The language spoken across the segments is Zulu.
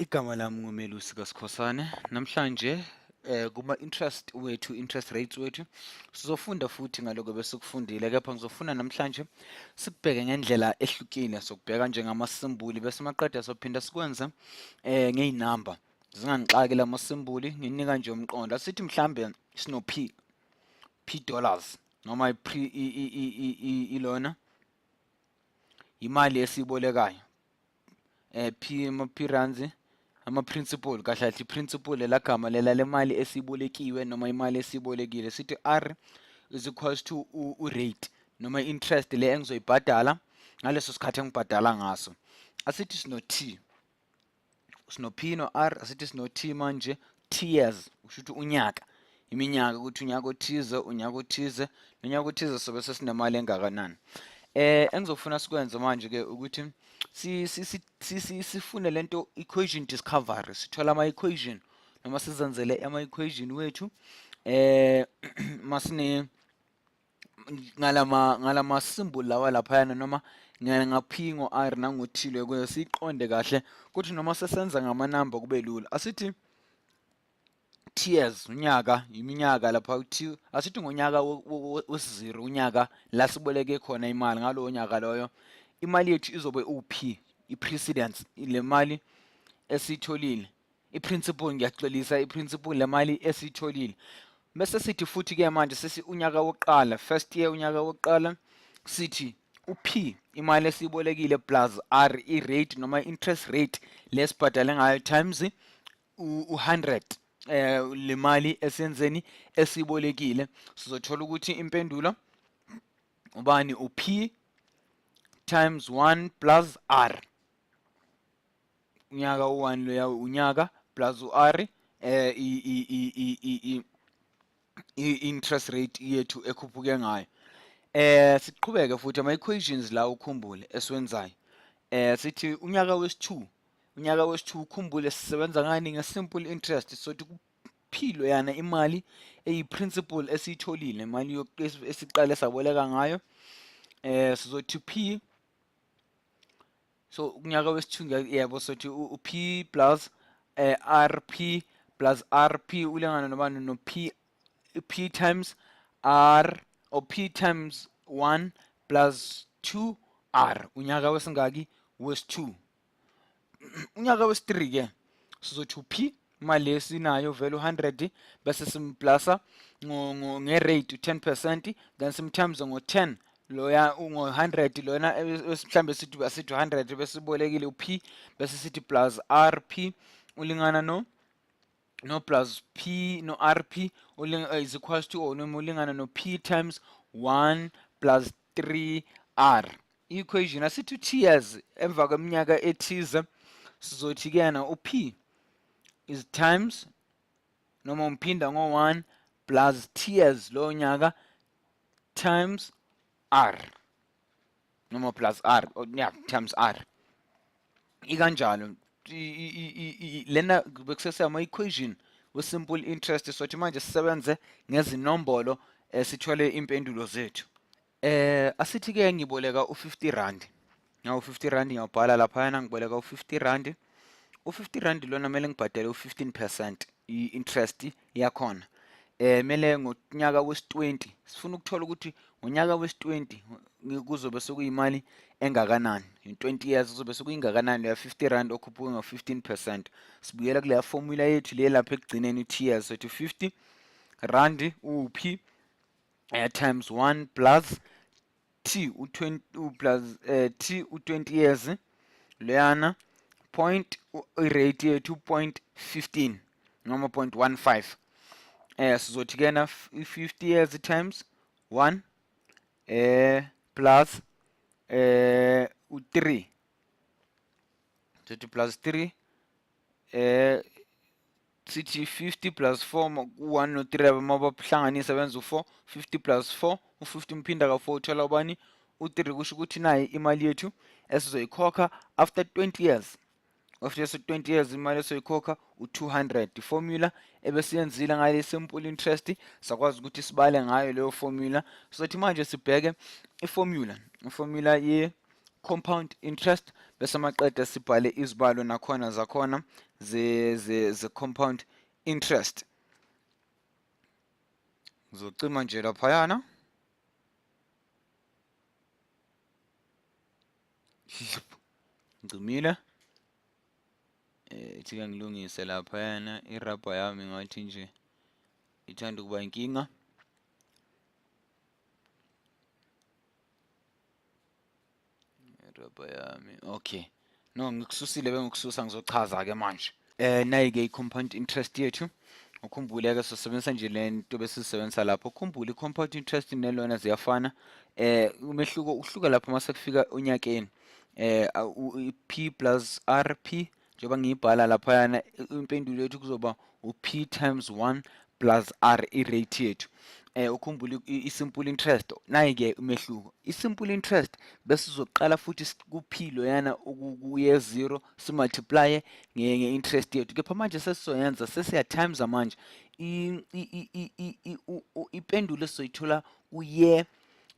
Igama lami nguMelusi kaSkhosana. Namhlanje kuma interest rates wethu sizofunda futhi ngaloko besikufundile, kepha ngizofuna namhlanje sibheke ngendlela ehlukile sokubheka njengamasimboli bese maqeda sophinda sikwenze ngeyinamba. Zingangixaki lamasimboli, nginika nje umqondo. Asithi mhlambe sino P dollars noma ilona imali esibolekayo. P rands ama-principal kahle kahle i-principal elagama le mali esibolekiwe noma imali esibolekile. Sithi R is equals to u-rate noma interest le engizoyibhadala ngaleso sikhathi engibhadala ngaso. Asithi sino P no R, asithi sino T manje, T years usho ukuthi unyaka, iminyaka ukuthi unyaka othize nonyaka othize sobe sesinemali engakanani. Engizofuna sikwenze manje ke ukuthi sifune lento equation discovery, sithola ama-equation noma sizenzele ama-equation wethu masine ngalama symbol lawa laphayana noma ngaphi ngo R nangothile ukuze siqonde kahle ukuthi noma sesenza ngamanamba kube lula. Asithi years unyaka, iminyaka lapha T, asithi ngonyaka wesiziro unyaka la siboleke khona imali, ngalowo nyaka loyo imali yethu izobe uP, i-precedence le mali esitholile, i-principal ngiyaxolisa, i-principal le mali esitholile. Bese sithi futhi ke manje sisi unyaka wokuqala, first year unyaka wokuqala, sithi uP imali esibolekile plus R i-rate noma interest rate lesibhadale ngayo times u100 le mali esenzeni esibolekile. Sizothola ukuthi impendulo ubani uP times 1 plus R. Unyaka u1 loya unyaka plus u-R i-interest rate yethu ekhuphuke ngayo. Siqhubeke futhi ama-equations la ukhumbule esiwenzayo. Sithi unyaka wesi-2 ukhumbule sisebenza ngani nge-simple interest, sothi kuphilo yana imali eyi-principal esiyitholile, imali esiqale saboleka ngayo. Sizothi P, so unyaka wesi-2 yebo, sothi u-P plus RP plus RP ulingana nobani no P times R or P times 1 plus 2R, unyaka wesingaki wesi-2. Unyaka wesi-3 ke sizothi uP imali esinayo vele 100 bese simplasa nge-rate 10%, then simtimes ngo-10 loya ungo-100 lona mhlambe sithi 100 bese sibolekile uP bese sithi plus RP ulingana no plus P no RP is equals to, or noma ulingana no P times 1 plus 3R. I-equation asithi 2 years emva kweminyaka ethize sizothi kuyena uP is times noma umphinda ngo-1 plus T years lo nyaka times R noma plus R, yeah, times R. Ikanjalo lena bekusesama equation we simple interest, sothi manje sisebenze ngezinombolo sithole impendulo zethu. Asithi ke ngiboleka u50 rand. Ngawo 50 rand ngiyabhala lapha ngiboleka u50 rand. U50 rand lona mele ngibhadale u15% i-interest yakhona. Mele ngonyaka wesi-20 sifuna ukuthola ukuthi ngonyaka wesi-20 kuzobe sekuyimali engakanani, in 20 years kuzobe sekuyingakanani ya 50 rand okhuphuke ngo-15%. Sibuyela kuleya formula yethu le lapha ekugcineni u-T years, sothi 50 rand uP times 1 plus T u20 plus T u20 years leyana point i-rate yethu 0.15 noma 0.15. Sizothi kena 50 years times 1 plus u3, sithi plus 3 sithi 50 plus 4 u1 no3 mabahlanganisa benza u4, 50 plus 4 u50 mphinda ka4 uthola ubani u3, kusho ukuthi nayi imali yethu esizoyikhokha after 20 years. After 20 years imali esizoyikhokha u200. Iformula ebesiyenzile ngale simple interest sakwazi ukuthi sibale ngayo leyo formula. Sothi manje sibheke iformula ye compound interest bese maqeda sibhale izibalo nakhona zakhona ze compound interest. Ngizocima nje laphayana. Ngicimile. Ithi ngilungise laphayana irabha yami ngathi nje ithanda ukuba inkinga. Irabha yami. Okay. No, ngikususile bengikususa ngizochaza ke manje. Nayi-ke i-compound interest yethu. Ukhumbule ke sisebenzisa nje lento besisebenzisa lapho. Ukhumbule i-compound interest nelona ziyafana. Umehluko uhluka lapho mase kufika onyakeni. P plus RP njengoba ngiyibhala laphayana impendulo yethu kuzoba u-P times 1 plus R i-rate yethu. Ukhumbule i-simple interest nayi-ke umehluko. I-simple interest bese sizoqala futhi ku-P loyana kuye 0 simultiply nge-interest yethu. Kepha manje sesizoyenza sesiya times manje impendulo esizoyithola kuye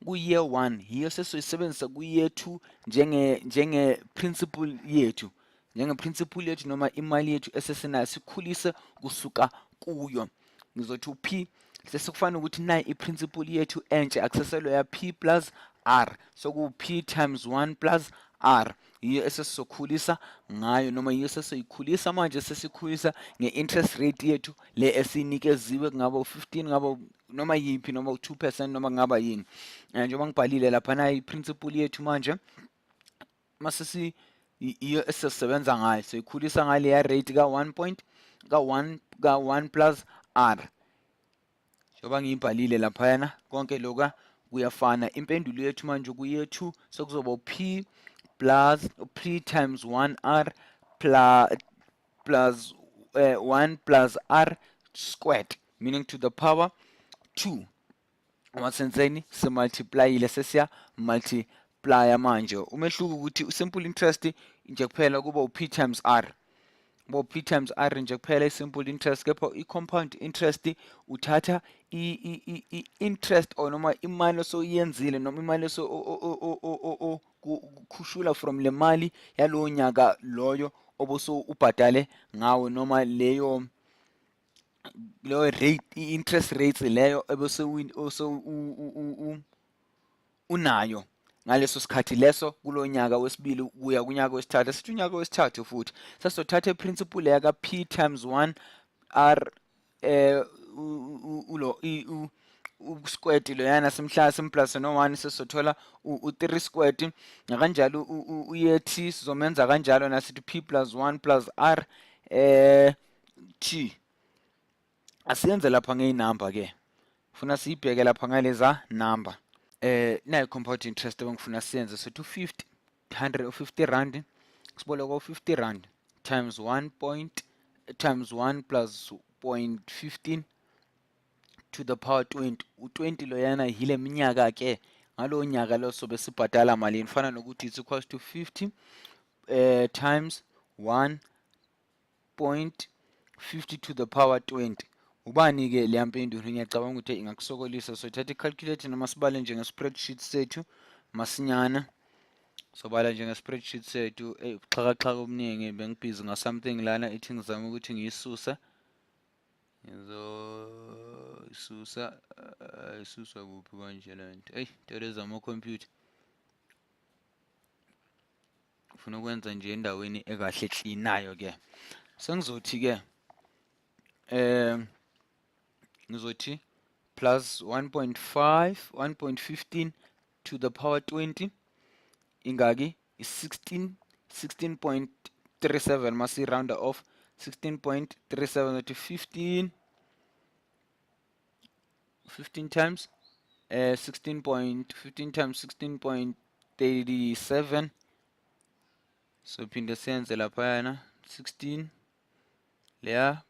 1 yiyo sesizoyisebenzisa kuye 2 njenge principal yethu. Principal yethu noma imali yethu esesinayo sikhulise kusuka kuyo. Ngizothi u-P sesikufana ukuthi nayi i-principal yethu entsha accesselwe ya P plus R. So ku-P times 1 plus R. Yiyo esesizokhulisa ngayo noma yiyo sesizoyikhulisa manje sesikhulisa nge-interest rate yethu le esinikeziwe kungaba u-15 ngaba noma yiphi noma u-2% noma kungaba yini. Njengoba ngibhalile lapha nayi i-principal yethu manje mase iyo esisebenza ngayo siyikhulisa ngale ya rate ka1 plus R. Njengoba ngiyibhalile laphayana konke loka kuyafana. Impendulo yethu manje kuye 2 sekuzoba P plus P times 1 R plus 1 plus R squared, meaning to the power 2. Masenzeni simultiplyile sesiya multiply manje. Umehluko ukuthi u-simple interest nje kuphela kuba u-P times R. P times R nje kuphela i-simple interest. Kepha i-compound interest uthatha i-interest or noma imali osoyenzile noma imali khushula from le mali yalowo nyaka loyo obuso ubhadale ngawo noma leyo rate i-interest rates leyo ebese unayo ngaleso sikhathi leso kulonyaka wesibili kuya kunyaka wesithathu. Asithi unyaka wesithathu futhi sesizothatha i-principal yaka P times 1 R u-squared loyana simplus no-1 sesizothola u-3 squared nakanjalo uyethi sizomenza kanjalo nasithi P plus 1 plus R T. Asiyenze lapha ngeyinamba ke. Funa siyibheke lapha ngaleza number. Nayo compound interest ebengifuna siyenze so 250 150 rand siboleka u50 rand times 1 plus 0.15 to the power 20. U20 loyana yile minyaka ke ngalo nyaka lo sobe sibhadala malini fana nokuthi it's equals to 50 times 1.50 to the power 20. Ubani ke le mpendulo ngiyacabanga ukuthi ingakusokolisa. So thatha i-calculator noma sibale nje nge-spreadsheet sethu masinyana. Sobala nje nge-spreadsheet sethu xhakaxhaka omningi bengibhizi nga something lana ithi ngizama ukuthi ngiyisuse. Isuswa kuphi kanje lento. Into zama computer. Ufuna ukwenza nje endaweni ekahle cleanayo ke. Sengizothi ke ngizothi plus 1.15 to the power 20 ingaki is 16.37 masi round off 16.37 to 15 times 15 times 16.37. So phinde senze laphayana 16 leya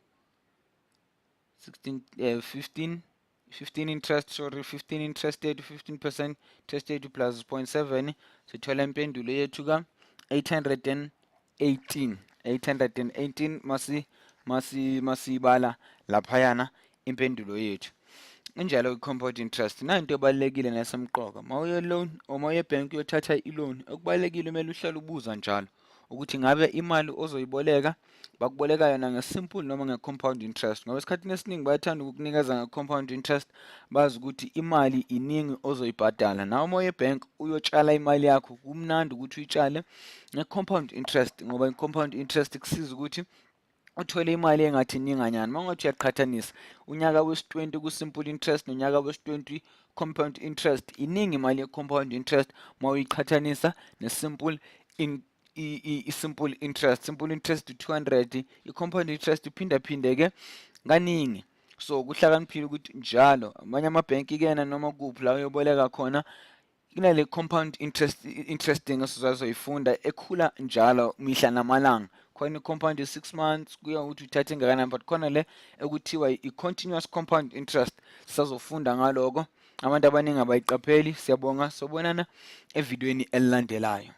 15 interest, sorry, 15 interest rate, 15% interest rate plus 0.7. Sithola impendulo yethu ka 818 masibala laphayana impendulo yethu. Injalo i-compound interest nanto ebalulekile nesemqoka. Mawuye loan or mawuye ebhenki uyothatha i-loan, okubalulekile kumele uhlale ubuza njalo ukuthi ngabe imali ozoyiboleka bakuboleka yona nge-simple noma nge-compound interest. Ngoba esikhathini esiningi bayathanda ukukunikeza nge-compound interest, bazi ukuthi imali iningi ozoyibhadala. Nawe mawuye ebhenki uyotshala imali yakho, kumnandi ukuthi uyitshale nge-compound interest ngoba i-compound interest kusiza ukuthi uthole imali engathi ininganyana. Mangathi uyaqhathanisa unyaka wesi-20 ku-simple interest nonyaka wesi-20 compound interest, iningi imali ye-compound interest mawuyiqhathanisa ne-simple i-simple interest. Simple interest 200, i-compound interest iphindaphindeke kaningi. So kuhlakaniphile ukuthi njalo amanye amabhenki kuyena noma kuphi la uyoboleka khona kunale compound interesting esizoyifunda ekhula njalo mihla namalanga. Khona i-compound ye-6 months kuya ukuthi uthathe engakanani, but khona le ekuthiwa i-continuous compound interest. Sisazofunda ngaloko, abantu abaningi abayiqapheli. Siyabonga, sobonana evidweni elilandelayo.